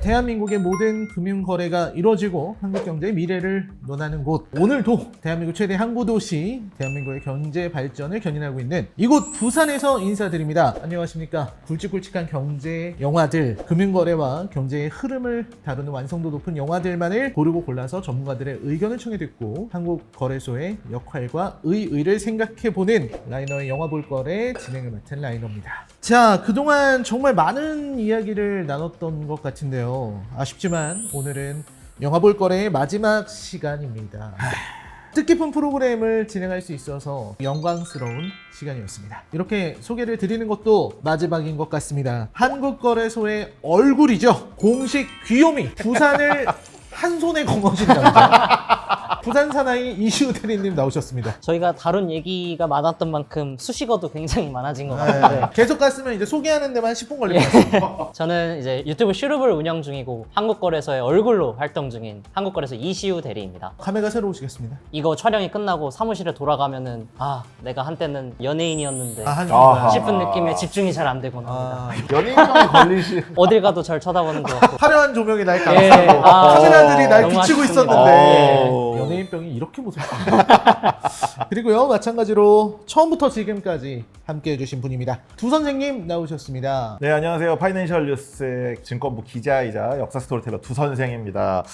대한민국의 모든 금융거래가 이루어지고 한국 경제의 미래를 논하는 곳. 오늘도 대한민국 최대 항구도시, 대한민국의 경제 발전을 견인하고 있는 이곳 부산에서 인사드립니다. 안녕하십니까. 굵직굵직한 경제 영화들, 금융거래와 경제의 흐름을 다루는 완성도 높은 영화들만을 고르고 골라서 전문가들의 의견을 청해 듣고 한국거래소의 역할과 의의를 생각해보는 라이너의 영화 볼 거래 진행을 맡은 라이너입니다. 자, 그동안 정말 많은 이야기를 나눴던 것 같은데요. 아쉽지만 오늘은 영화 볼 거래의 마지막 시간입니다. 뜻깊은 프로그램을 진행할 수 있어서 영광스러운 시간이었습니다. 이렇게 소개를 드리는 것도 마지막인 것 같습니다. 한국거래소의 얼굴이죠. 공식 귀요미 부산을 한 손에 거머쥔 남자 부산 사나이 이시우 대리님 나오셨습니다. 저희가 다룬 얘기가 많았던 만큼 수식어도 굉장히 많아진 것 같은데 계속 갔으면 이제 소개하는 데만 10분 걸릴 것 같습니다. 저는 이제 유튜브 슈룹을 운영 중이고 한국거래소의 얼굴로 활동 중인 한국거래소 이시우 대리입니다. 감회가 새로우시겠습니다. 이거 촬영이 끝나고 사무실에 돌아가면은 내가 한때는 연예인이었는데 한국과 싶은 느낌에 집중이 잘 안 되곤 합니다. 연예인병에 걸리시. 어딜 가도 절 쳐다보는 것 같고 화려한 조명이 날 예. 감싸고 카메라들이 날 너무 비치고 아쉽습니다. 있었는데 연예인병이 이렇게 무섭습니다. 그리고요, 마찬가지로 처음부터 지금까지 함께 해주신 분입니다. 두 선생님 나오셨습니다. 네, 안녕하세요. 파이낸셜 뉴스의 증권부 기자이자 역사 스토리텔러 두 선생입니다.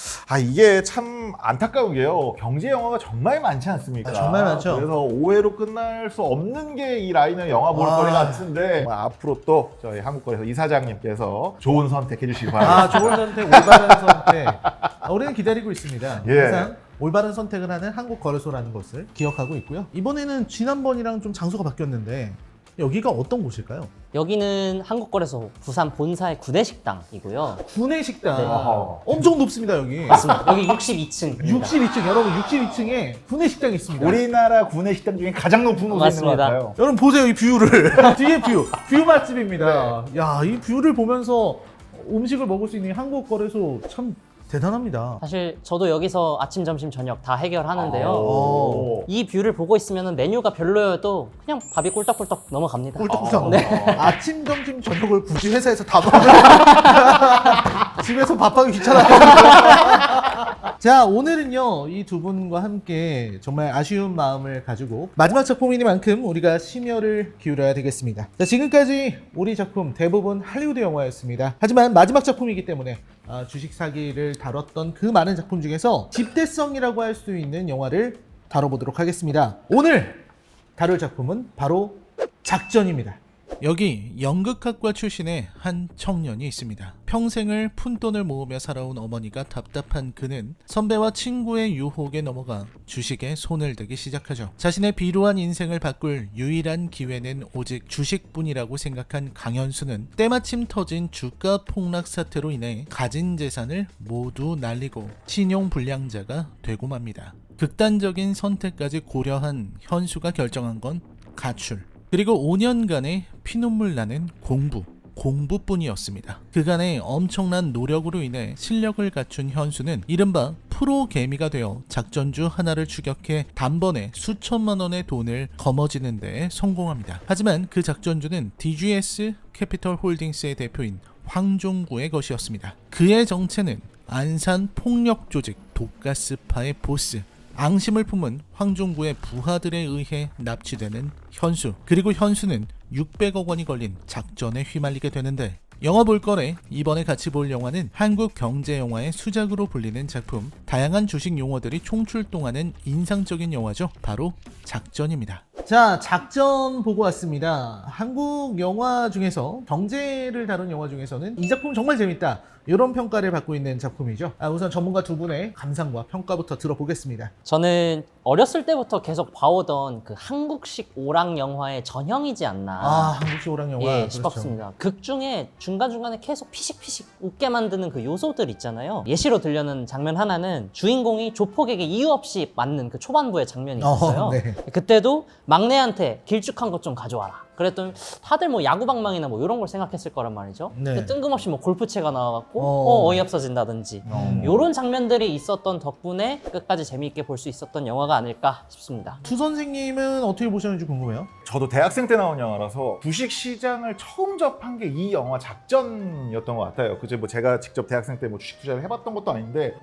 이게 참 안타까운 게요. 경제 영화가 정말 많지 않습니까? 정말 많죠. 그래서 오해로 끝날 수 없는 게 이 라인의 영화 볼거리 같은데 앞으로 또 저희 한국거래소 이사장님께서 좋은 선택해 주시기 바랍니다. 좋은 선택, 올바른 선택. 우리는 기다리고 있습니다. 예. 항상 올바른 선택을 하는 한국거래소라는 것을 기억하고 있고요. 이번에는 지난번이랑 좀 장소가 바뀌었는데 여기가 어떤 곳일까요? 여기는 한국거래소 부산 본사의 구내식당이고요. 구내식당. 네. 엄청 높습니다, 여기. 맞습니다. 여기 62층 62층, 여러분 62층에 구내식당이 있습니다. 우리나라 구내 식당 중에 가장 높은 곳에 있는 것 맞습니다. 같아요. 여러분 보세요, 이 뷰를. 뒤에 뷰 맛집입니다. 야, 이 뷰를 보면서 음식을 먹을 수 있는 한국거래소 참 대단합니다. 사실 저도 여기서 아침, 점심, 저녁 다 해결하는데요. 오. 이 뷰를 보고 있으면 메뉴가 별로여도 그냥 밥이 꿀떡꿀떡 넘어갑니다. 꿀떡꿀떡. 네. 아침, 점심, 저녁을 굳이 회사에서 다 먹으면 집에서 밥하기 귀찮아요. 자, 오늘은요, 이 두 분과 함께 정말 아쉬운 마음을 가지고 마지막 작품이니만큼 우리가 심혈을 기울여야 되겠습니다. 자, 지금까지 우리 작품 대부분 할리우드 영화였습니다. 하지만 마지막 작품이기 때문에 주식 사기를 다뤘던 그 많은 작품 중에서 집대성이라고 할 수 있는 영화를 다뤄보도록 하겠습니다. 오늘 다룰 작품은 바로 작전입니다. 여기 연극학과 출신의 한 청년이 있습니다. 평생을 푼돈을 모으며 살아온 어머니가 답답한 그는 선배와 친구의 유혹에 넘어가 주식에 손을 대기 시작하죠. 자신의 비루한 인생을 바꿀 유일한 기회는 오직 주식뿐이라고 생각한 강현수는 때마침 터진 주가 폭락 사태로 인해 가진 재산을 모두 날리고 신용불량자가 되고 맙니다. 극단적인 선택까지 고려한 현수가 결정한 건 가출, 그리고 5년간의 피눈물 나는 공부뿐이었습니다. 그간의 엄청난 노력으로 인해 실력을 갖춘 현수는 이른바 프로개미가 되어 작전주 하나를 추격해 단번에 수천만 원의 돈을 거머쥐는 데 성공합니다. 하지만 그 작전주는 DGS 캐피털 홀딩스의 대표인 황종구의 것이었습니다. 그의 정체는 안산 폭력 조직 독가스파의 보스, 앙심을 품은 황종구의 부하들에 의해 납치되는 현수, 그리고 현수는 600억 원이 걸린 작전에 휘말리게 되는데, 영화 볼 거래 이번에 같이 볼 영화는 한국 경제 영화의 수작으로 불리는 작품, 다양한 주식 용어들이 총출동하는 인상적인 영화죠. 바로 작전입니다. 자, 작전 보고 왔습니다. 한국 영화 중에서 경제를 다룬 영화 중에서는 이 작품 정말 재밌다, 이런 평가를 받고 있는 작품이죠. 우선 전문가 두 분의 감상과 평가부터 들어보겠습니다. 저는 어렸을 때부터 계속 봐오던 그 한국식 오락 영화의 전형이지 않나. 한국식 오락 영화. 예, 그렇죠. 싶었습니다. 극 중에 중간중간에 계속 피식피식 웃게 만드는 그 요소들 있잖아요. 예시로 들려는 장면 하나는 주인공이 조폭에게 이유 없이 맞는 그 초반부의 장면이 있었어요. 네. 그때도 막내한테 길쭉한 것 좀 가져와라. 그랬더니 다들 뭐 야구방망이나 뭐 이런 걸 생각했을 거란 말이죠. 네. 근데 뜬금없이 뭐 골프채가 나와갖고 하고 어이없어진다든지 요런 장면들이 있었던 덕분에 끝까지 재미있게 볼 수 있었던 영화가 아닐까 싶습니다. 두 선생님은 어떻게 보셨는지 궁금해요. 저도 대학생 때 나온 영화라서 주식 시장을 처음 접한 게 이 영화 작전이었던 것 같아요. 그제 뭐 제가 직접 대학생 때 뭐 주식 투자를 해봤던 것도 아닌데,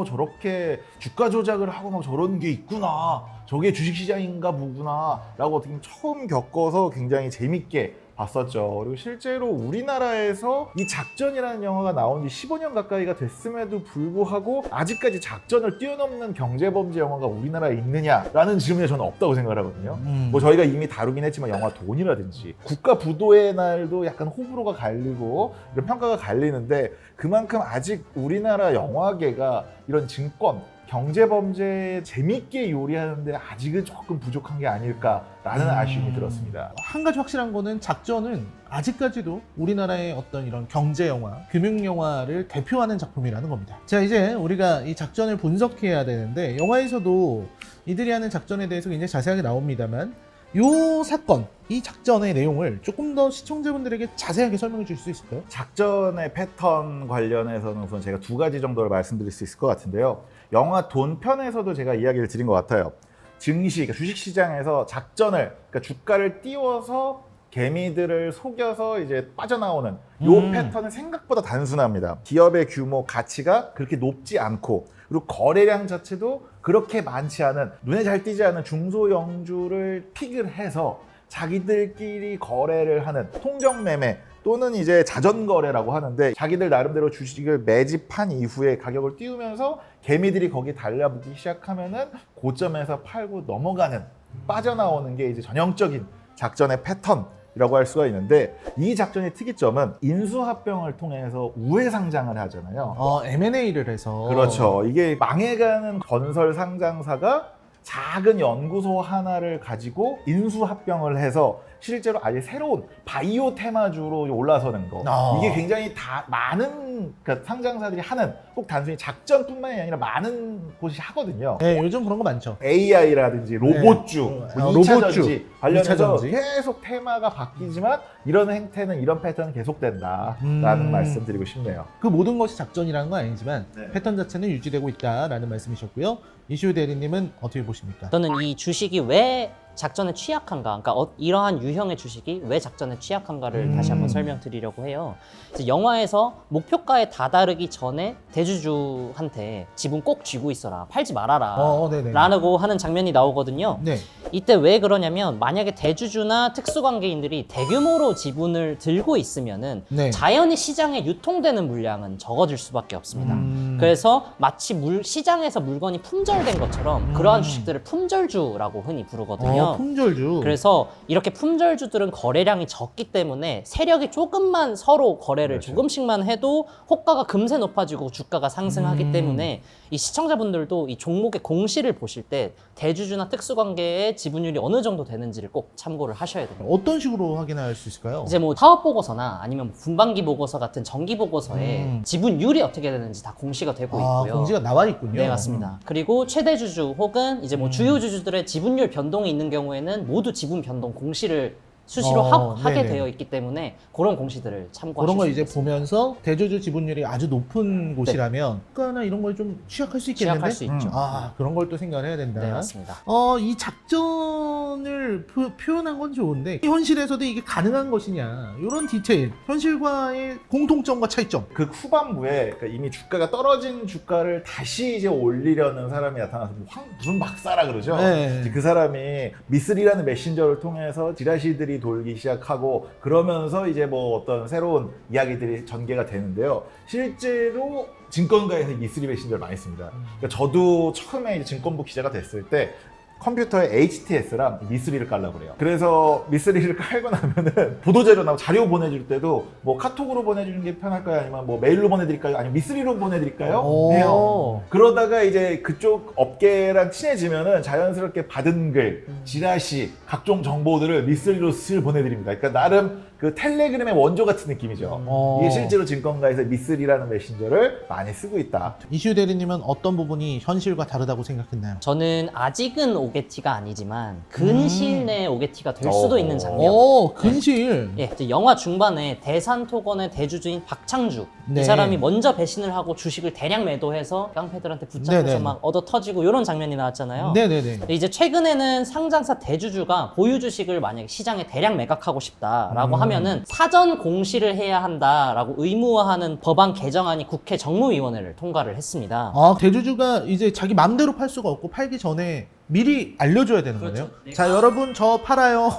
저렇게 주가 조작을 하고 막 저런 게 있구나, 저게 주식 시장인가 보구나라고 어떻게 보면 처음 겪어서 굉장히 재밌게 봤었죠. 그리고 실제로 우리나라에서 이 작전이라는 영화가 나온 지 15년 가까이가 됐음에도 불구하고 아직까지 작전을 뛰어넘는 경제범죄 영화가 우리나라에 있느냐라는 질문에 저는 없다고 생각을 하거든요. 뭐 저희가 이미 다루긴 했지만 영화 돈이라든지 국가 부도의 날도 약간 호불호가 갈리고 이런 평가가 갈리는데, 그만큼 아직 우리나라 영화계가 이런 증권 경제범죄 재밌게 요리하는데 아직은 조금 부족한 게 아닐까라는 아쉬움이 들었습니다. 한 가지 확실한 거는 작전은 아직까지도 우리나라의 어떤 이런 경제 영화, 금융 영화를 대표하는 작품이라는 겁니다. 자, 이제 우리가 이 작전을 분석해야 되는데, 영화에서도 이들이 하는 작전에 대해서 굉장히 자세하게 나옵니다만, 이 사건, 이 작전의 내용을 조금 더 시청자분들에게 자세하게 설명해 줄 수 있을까요? 작전의 패턴 관련해서는 우선 제가 두 가지 정도를 말씀드릴 수 있을 것 같은데요. 영화 돈 편에서도 제가 이야기를 드린 것 같아요. 증시, 그러니까 주식시장에서 작전을, 그러니까 주가를 띄워서 개미들을 속여서 이제 빠져나오는 요 패턴은 생각보다 단순합니다. 기업의 규모, 가치가 그렇게 높지 않고, 그리고 거래량 자체도 그렇게 많지 않은, 눈에 잘 띄지 않은 중소형주를 픽을 해서 자기들끼리 거래를 하는 통정매매 또는 이제 자전거래라고 하는데, 자기들 나름대로 주식을 매집한 이후에 가격을 띄우면서 개미들이 거기에 달라붙기 시작하면은 고점에서 팔고 넘어가는, 빠져나오는 게 이제 전형적인 작전의 패턴이라고 할 수가 있는데, 이 작전의 특이점은 인수합병을 통해서 우회 상장을 하잖아요. M&A를 해서. 그렇죠. 이게 망해가는 건설 상장사가 작은 연구소 하나를 가지고 인수합병을 해서 실제로 아예 새로운 바이오 테마주로 올라서는 거. 이게 굉장히 많은, 그러니까 상장사들이 하는, 꼭 단순히 작전뿐만이 아니라 많은 곳이 하거든요. 네, 요즘 그런 거 많죠. AI라든지 로봇주, 네. 뭐 2차 로봇주, 전지 관련해서 2차 전지. 계속 테마가 바뀌지만 이런 행태는, 이런 패턴은 계속된다라는 말씀 드리고 싶네요. 그 모든 것이 작전이라는 건 아니지만 네. 패턴 자체는 유지되고 있다라는 말씀이셨고요. 이슈 대리님은 어떻게 보십니까? 저는 이 주식이 왜 작전에 취약한가, 그러니까 이러한 유형의 주식이 왜 작전에 취약한가를 다시 한번 설명드리려고 해요. 이제 영화에서 목표가에 다다르기 전에 대주주한테 지분 꼭 쥐고 있어라, 팔지 말아라 네네. 라고 하는 장면이 나오거든요. 네. 이때 왜 그러냐면, 만약에 대주주나 특수관계인들이 대규모로 지분을 들고 있으면은 네. 자연히 시장에 유통되는 물량은 적어질 수밖에 없습니다. 음. 그래서 마치 시장에서 물건이 품절된 것처럼 그러한 주식들을 품절주라고 흔히 부르거든요. 품절주. 그래서 이렇게 품절주들은 거래량이 적기 때문에 세력이 조금만 서로 거래를 그렇죠. 조금씩만 해도 호가가 금세 높아지고 주가가 상승하기 때문에, 이 시청자분들도 이 종목의 공시를 보실 때 대주주나 특수관계의 지분율이 어느 정도 되는지를 꼭 참고를 하셔야 됩니다. 어떤 식으로 확인할 수 있을까요? 이제 뭐 사업 보고서나 아니면 뭐 분반기 보고서 같은 정기 보고서에 지분율이 어떻게 되는지 다 공시가 되고 있고요. 공지가 나와 있군요. 네, 맞습니다. 그리고 최대 주주 혹은 이제 뭐 주요 주주들의 지분율 변동이 있는 경우에는 모두 지분 변동 공시를 수시로 하게 네네. 되어 있기 때문에 그런 공시들을 참고하실 그런 걸 수 이제 있습니다. 보면서 대주주 지분율이 아주 높은 곳이라면 주가나 이런 걸 좀 취약할 수 있겠는데. 취약할 수 있죠. 그런 걸 또 생각을 해야 된다. 네, 맞습니다. 이 작전을 표현한 건 좋은데 현실에서도 이게 가능한 것이냐, 이런 디테일, 현실과의 공통점과 차이점. 그 후반부에, 그러니까 이미 주가가 떨어진 주가를 다시 이제 올리려는 사람이 나타나서 무슨 박사라 그러죠. 네. 이제 그 사람이 미쓰리라는 메신저를 통해서 지라시들이 돌기 시작하고, 그러면서 이제 뭐 어떤 새로운 이야기들이 전개가 되는데요. 실제로 증권가에서 미쓰리 메신저를 많이 씁니다. 그러니까 저도 처음에 이제 증권부 기자가 됐을 때 컴퓨터에 HTS랑 미쓰리를 깔라고 그래요. 그래서 미쓰리를 깔고 나면은 보도자료나 자료 보내줄 때도 뭐 카톡으로 보내주는 게 편할까요? 아니면 뭐 메일로 보내드릴까요? 아니면 미쓰리로 보내드릴까요? 해요. 그러다가 이제 그쪽 업계랑 친해지면은 자연스럽게 받은 글, 지라시, 각종 정보들을 미쓰리로 보내드립니다. 그러니까 나름 그 텔레그램의 원조 같은 느낌이죠. 이게 실제로 증권가에서 미쓰리라는 메신저를 많이 쓰고 있다. 이슈 대리님은 어떤 부분이 현실과 다르다고 생각했나요? 저는 아직은 오게티가 아니지만 근시일 내에 오게티가 될 수도 있는 장면. 근시일. 예, 이제 영화 중반에 대산토건의 대주주인 박창주 네. 이 사람이 먼저 배신을 하고 주식을 대량 매도해서 깡패들한테 붙잡혀서 네네. 막 얻어 터지고 이런 장면이 나왔잖아요. 네네네. 이제 최근에는 상장사 대주주가 보유 주식을 만약에 시장에 대량 매각하고 싶다라고 하면은 사전 공시를 해야 한다라고 의무화하는 법안 개정안이 국회 정무위원회를 통과를 했습니다. 대주주가 이제 자기 맘대로 팔 수가 없고 팔기 전에 미리 알려줘야 되는 그렇죠. 거네요. 내가- 자, 여러분 저 팔아요.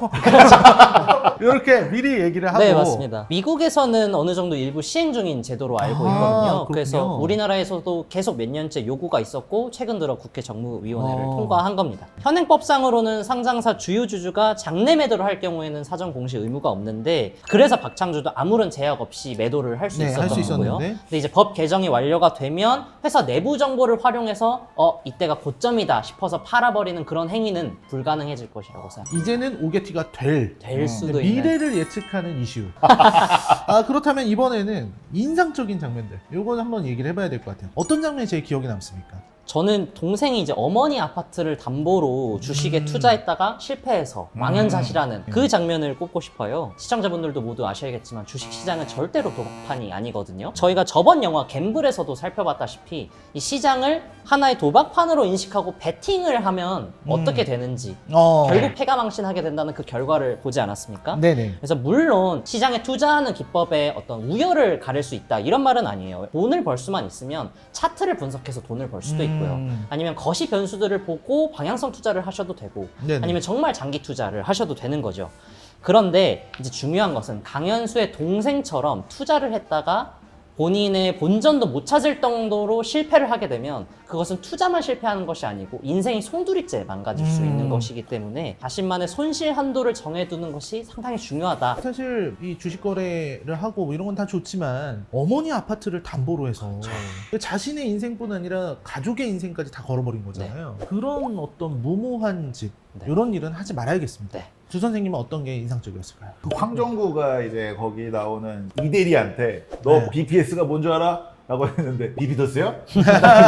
이렇게 미리 얘기를 하고. 네, 맞습니다. 미국에서는 어느 정도 일부 시행 중인 제도로 알고 있거든요. 그렇군요. 그래서 우리나라에서도 계속 몇 년째 요구가 있었고 최근 들어 국회 정무위원회를 통과한 겁니다. 현행법상으로는 상장사 주요 주주가 장내 매도를 할 경우에는 사전 공시 의무가 없는데 그래서 박창주도 아무런 제약 없이 매도를 할 수 네, 할 수 있었던 거고요. 있었는데. 근데 이제 법 개정이 완료가 되면 회사 내부 정보를 활용해서 이때가 고점이다 싶어서 팔아버리는 그런 행위는 불가능해질 것이라고 생각합니다. 이제는 오게티가 될 수도 있는. 미래를 예측하는 이슈. 그렇다면 이번에는 인상적인 장면들. 요건 한번 얘기를 해봐야 될 것 같아요. 어떤 장면이 제일 기억에 남습니까? 저는 동생이 이제 어머니 아파트를 담보로 주식에 투자했다가 실패해서 망연자실하는 그 장면을 꼽고 싶어요. 시청자분들도 모두 아셔야겠지만 주식시장은 절대로 도박판이 아니거든요. 저희가 저번 영화 갬블에서도 살펴봤다시피 이 시장을 하나의 도박판으로 인식하고 베팅을 하면 어떻게 되는지 결국 패가망신하게 된다는 그 결과를 보지 않았습니까? 네네. 그래서 물론 시장에 투자하는 기법에 어떤 우열을 가릴 수 있다 이런 말은 아니에요. 돈을 벌 수만 있으면 차트를 분석해서 돈을 벌 수도 있고요. 아니면 거시 변수들을 보고 방향성 투자를 하셔도 되고 네네. 아니면 정말 장기 투자를 하셔도 되는 거죠. 그런데 이제 중요한 것은 강현수의 동생처럼 투자를 했다가 본인의 본전도 못 찾을 정도로 실패를 하게 되면 그것은 투자만 실패하는 것이 아니고 인생이 송두리째 망가질 수 있는 것이기 때문에 자신만의 손실 한도를 정해두는 것이 상당히 중요하다. 사실 이 주식 거래를 하고 뭐 이런 건 다 좋지만 어머니 아파트를 담보로 해서 자신의 인생뿐 아니라 가족의 인생까지 다 걸어버린 거잖아요. 그런 어떤 무모한 짓 네. 이런 일은 하지 말아야겠습니다. 네. 주 선생님은 어떤 게 인상적이었을까요? 황정구가 이제 거기 나오는 이대리한테 너 네. BPS가 뭔 줄 알아? 라고 했는데 비비더스요?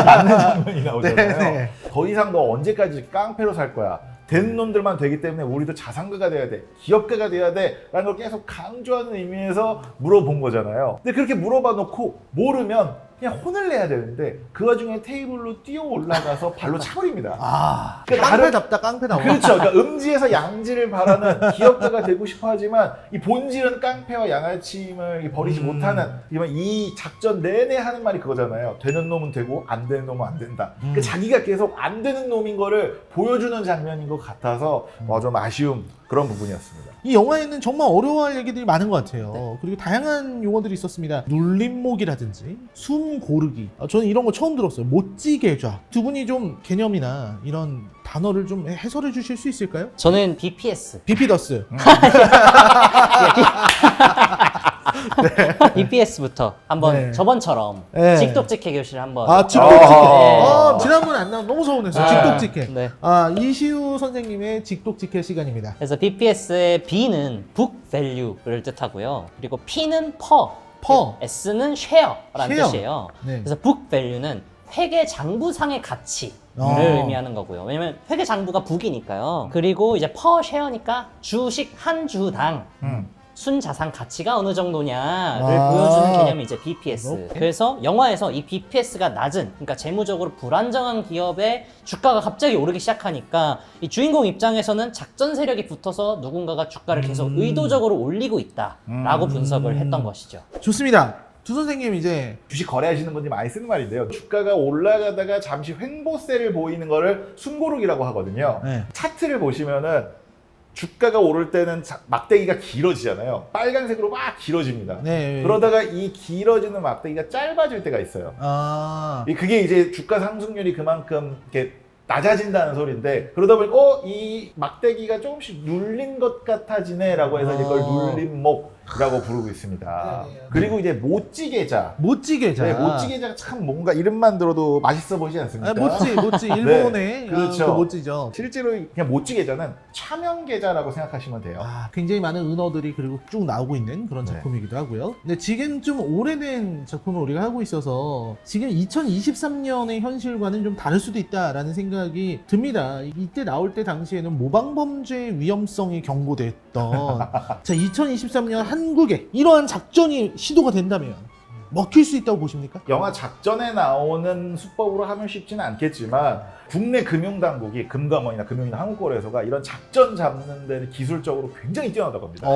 맞는 장면이 나오잖아요. 네. 더 이상 너 언제까지 깡패로 살 거야? 된 놈들만 되기 때문에 우리도 자산가가 돼야 돼, 기업가가 돼야 돼 라는 걸 계속 강조하는 의미에서 물어본 거잖아요. 근데 그렇게 물어봐 놓고 모르면 그냥 혼을 내야 되는데 그 와중에 테이블로 뛰어 올라가서 발로 차버립니다. 그러니까 깡패답다 깡패다워. 그렇죠. 그러니까 음지에서 양지를 바라는 기업가가 되고 싶어 하지만 이 본질은 깡패와 양아침을 버리지 못하는 이 작전 내내 하는 말이 그거잖아요. 되는 놈은 되고 안 되는 놈은 안 된다. 그러니까 자기가 계속 안 되는 놈인 거를 보여주는 장면인 것 같아서 좀 아쉬운 그런 부분이었습니다. 이 영화에는 정말 어려워할 얘기들이 많은 것 같아요. 네. 그리고 다양한 용어들이 있었습니다. 눌림목이라든지 숨 고르기. 저는 이런 거 처음 들었어요. 못지개좌. 두 분이 좀 개념이나 이런 단어를 좀 해설해 주실 수 있을까요? 저는 BPS. 비피더스. BPS부터 한번 네. 저번처럼 네. 직독직해 교실 한번. 직독직해. 네. 지난번에 안 나온 너무 서운했어요. 아. 직독직해. 네. 이시우 선생님의 직독직해 시간입니다. 그래서 BPS의 B는 book value를 뜻하고요. 그리고 P는 per, S는 share라는 share. 뜻이에요. 네. 그래서 book value는 회계 장부상의 가치를 의미하는 거고요. 왜냐면 회계 장부가 북이니까요. 그리고 이제 per share니까 주식 한 주당 순자산 가치가 어느 정도냐를 보여주는 개념이 이제 BPS. 오케이. 그래서 영화에서 이 BPS가 낮은, 그러니까 재무적으로 불안정한 기업의 주가가 갑자기 오르기 시작하니까 이 주인공 입장에서는 작전 세력이 붙어서 누군가가 주가를 계속 의도적으로 올리고 있다라고 분석을 했던 것이죠. 좋습니다. 두 선생님 이제 주식 거래하시는 분들이 많이 쓰는 말인데요. 주가가 올라가다가 잠시 횡보세를 보이는 거를 숨고르기라고 하거든요. 네. 차트를 보시면은 주가가 오를 때는 막대기가 길어지잖아요. 빨간색으로 막 길어집니다. 네. 그러다가 이 길어지는 막대기가 짧아질 때가 있어요. 그게 이제 주가 상승률이 그만큼 이렇게 낮아진다는 소리인데, 그러다 보니까 이 막대기가 조금씩 눌린 것 같아지네 라고 해서 이걸 눌림목 모찌계좌라고 부르고 있습니다. 네네. 그리고 이제 모찌계좌. 모찌계좌. 네, 모찌계좌가 참 뭔가 이름만 들어도 맛있어 보이지 않습니까? 모찌 일본의 그렇죠. 그 모찌죠. 실제로 그냥 모찌계좌는 차명계좌라고 생각하시면 돼요. 굉장히 많은 은어들이 그리고 쭉 나오고 있는 그런 네. 작품이기도 하고요. 근데 지금 좀 오래된 작품을 우리가 하고 있어서 지금 2023년의 현실과는 좀 다를 수도 있다라는 생각이 듭니다. 이때 나올 때 당시에는 모방범죄 위험성이 경고됐던 자, 2023년 한국에 이러한 작전이 시도가 된다면 먹힐 수 있다고 보십니까? 영화 작전에 나오는 수법으로 하면 쉽지는 않겠지만 국내 금융당국이 금감원이나 금융이나 한국거래소가 이런 작전 잡는 데는 기술적으로 굉장히 뛰어나다고 합니다.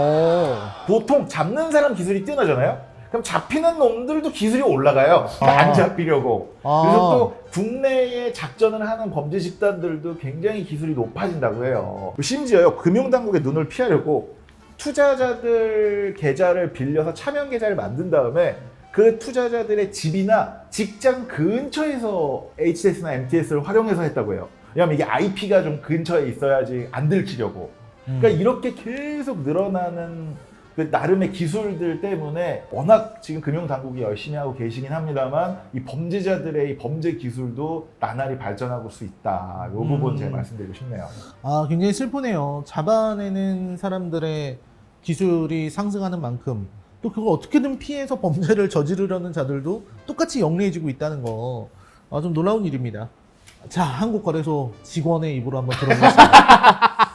보통 잡는 사람 기술이 뛰어나잖아요. 그럼 잡히는 놈들도 기술이 올라가요. 안 잡히려고. 그래서 또 국내에 작전을 하는 범죄 집단들도 굉장히 기술이 높아진다고 해요. 심지어요, 금융당국의 눈을 피하려고 투자자들 계좌를 빌려서 차명 계좌를 만든 다음에 그 투자자들의 집이나 직장 근처에서 HTS나 MTS를 활용해서 했다고 해요. 왜냐하면 이게 IP가 좀 근처에 있어야지 안 들키려고. 그러니까 이렇게 계속 늘어나는 그 나름의 기술들 때문에 워낙 지금 금융당국이 열심히 하고 계시긴 합니다만 이 범죄자들의 이 범죄 기술도 나날이 발전하고 수 있다. 이 부분 제가 말씀드리고 싶네요. 굉장히 슬프네요. 잡아내는 사람들의 기술이 상승하는 만큼 또 그걸 어떻게든 피해서 범죄를 저지르려는 자들도 똑같이 영리해지고 있다는 거. 좀 놀라운 일입니다. 자, 한국거래소 직원의 입으로 한번 들어보겠습니다.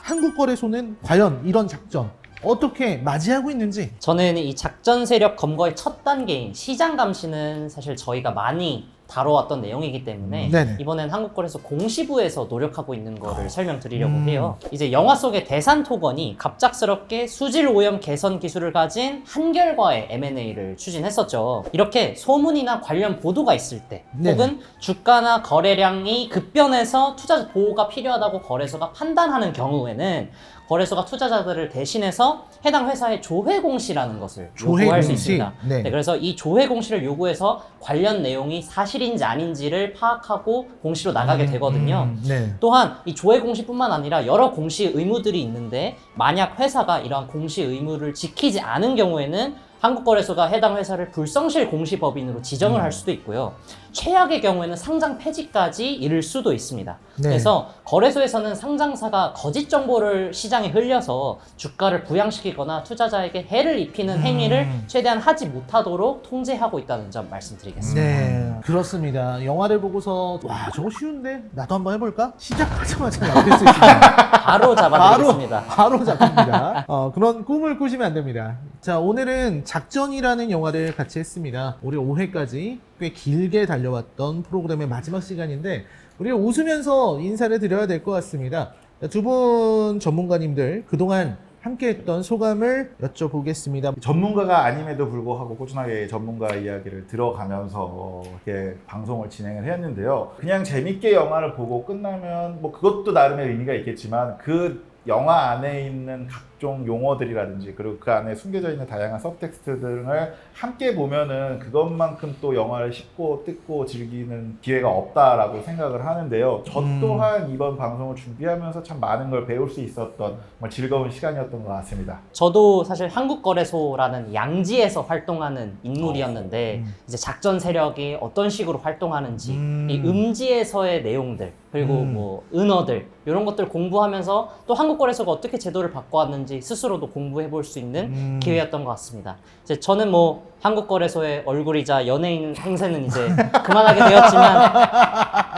한국거래소는 과연 이런 작전 어떻게 맞이하고 있는지. 저는 이 작전 세력 검거의 첫 단계인 시장 감시는 사실 저희가 많이 다뤄왔던 내용이기 때문에 네네. 이번엔 한국거래소 공시부에서 노력하고 있는 거를 설명드리려고 해요. 이제 영화 속의 대산토건이 갑작스럽게 수질 오염 개선 기술을 가진 한결과의 M&A를 추진했었죠. 이렇게 소문이나 관련 보도가 있을 때 네네. 혹은 주가나 거래량이 급변해서 투자 보호가 필요하다고 거래소가 판단하는 경우에는 거래소가 투자자들을 대신해서 해당 회사의 조회 공시라는 것을 요구할 수 있습니다. 네. 네, 그래서 이 조회 공시를 요구해서 관련 내용이 사실인지 아닌지를 파악하고 공시로 나가게 되거든요. 네. 또한 이 조회 공시뿐만 아니라 여러 공시 의무들이 있는데 만약 회사가 이러한 공시 의무를 지키지 않은 경우에는 한국거래소가 해당 회사를 불성실 공시법인으로 지정을 할 수도 있고요. 최악의 경우에는 상장 폐지까지 이를 수도 있습니다. 네. 그래서 거래소에서는 상장사가 거짓 정보를 시장에 흘려서 주가를 부양시키거나 투자자에게 해를 입히는 행위를 최대한 하지 못하도록 통제하고 있다는 점 말씀드리겠습니다. 네, 그렇습니다. 영화를 보고서 와, 저거 쉬운데 나도 한번 해볼까? 시작하자마자 나올 수 있습니다. 바로 잡아드리겠습니다. 바로 잡힙니다. 그런 꿈을 꾸시면 안 됩니다. 자, 오늘은 작전이라는 영화를 같이 했습니다. 우리 5회까지 꽤 길게 달려왔던 프로그램의 마지막 시간인데 우리가 웃으면서 인사를 드려야 될 것 같습니다. 두 분 전문가님들 그동안 함께했던 소감을 여쭤보겠습니다. 전문가가 아님에도 불구하고 꾸준하게 전문가 이야기를 들어가면서 이렇게 방송을 진행을 했는데요. 그냥 재밌게 영화를 보고 끝나면 뭐 그것도 나름의 의미가 있겠지만 그 영화 안에 있는 각종 용어들이라든지 그리고 그 안에 숨겨져 있는 다양한 서브텍스트 등을 함께 보면은 그것만큼 또 영화를 쉽고 뜯고 즐기는 기회가 없다라고 생각을 하는데요. 저 또한 이번 방송을 준비하면서 참 많은 걸 배울 수 있었던 정말 즐거운 시간이었던 것 같습니다. 저도 사실 한국거래소라는 양지에서 활동하는 인물이었는데 이제 작전 세력이 어떤 식으로 활동하는지 이 음지에서의 내용들 그리고 뭐 은어들 이런 것들 공부하면서 또 한국거래소가 어떻게 제도를 바꿔왔는지 스스로도 공부해 볼 수 있는 기회였던 것 같습니다. 이제 저는 뭐 한국거래소의 얼굴이자 연예인 행세는 이제 그만하게 되었지만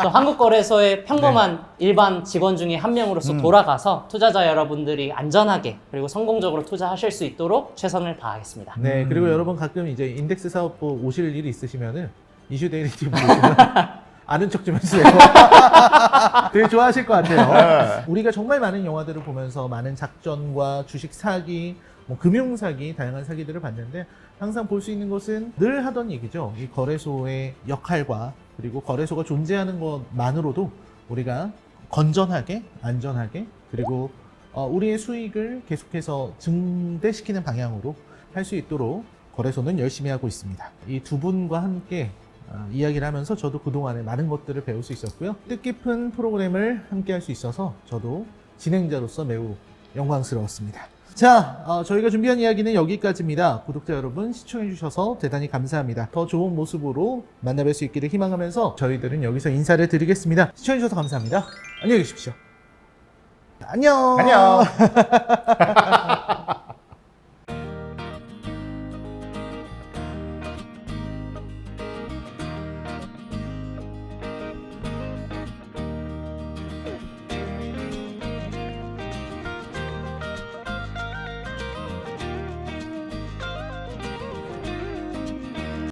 또 한국거래소의 평범한 일반 직원 중에 한 명으로서 돌아가서 투자자 여러분들이 안전하게 그리고 성공적으로 투자하실 수 있도록 최선을 다하겠습니다. 네, 그리고 여러분 가끔 이제 인덱스 사업부 오실 일이 있으시면은 이슈데일리 TV 보시면 아는 척 좀 해주세요. 되게 좋아하실 것 같아요. 우리가 정말 많은 영화들을 보면서 많은 작전과 주식 사기, 뭐 금융 사기, 다양한 사기들을 봤는데 항상 볼 수 있는 것은 늘 하던 얘기죠. 이 거래소의 역할과 그리고 거래소가 존재하는 것만으로도 우리가 건전하게, 안전하게 그리고 우리의 수익을 계속해서 증대시키는 방향으로 할 수 있도록 거래소는 열심히 하고 있습니다. 이 두 분과 함께 이야기를 하면서 저도 그동안에 많은 것들을 배울 수 있었고요. 뜻깊은 프로그램을 함께 할 수 있어서 저도 진행자로서 매우 영광스러웠습니다. 자, 저희가 준비한 이야기는 여기까지입니다. 구독자 여러분 시청해주셔서 대단히 감사합니다. 더 좋은 모습으로 만나뵐 수 있기를 희망하면서 저희들은 여기서 인사를 드리겠습니다. 시청해주셔서 감사합니다. 안녕히 계십시오. 안녕. 안녕.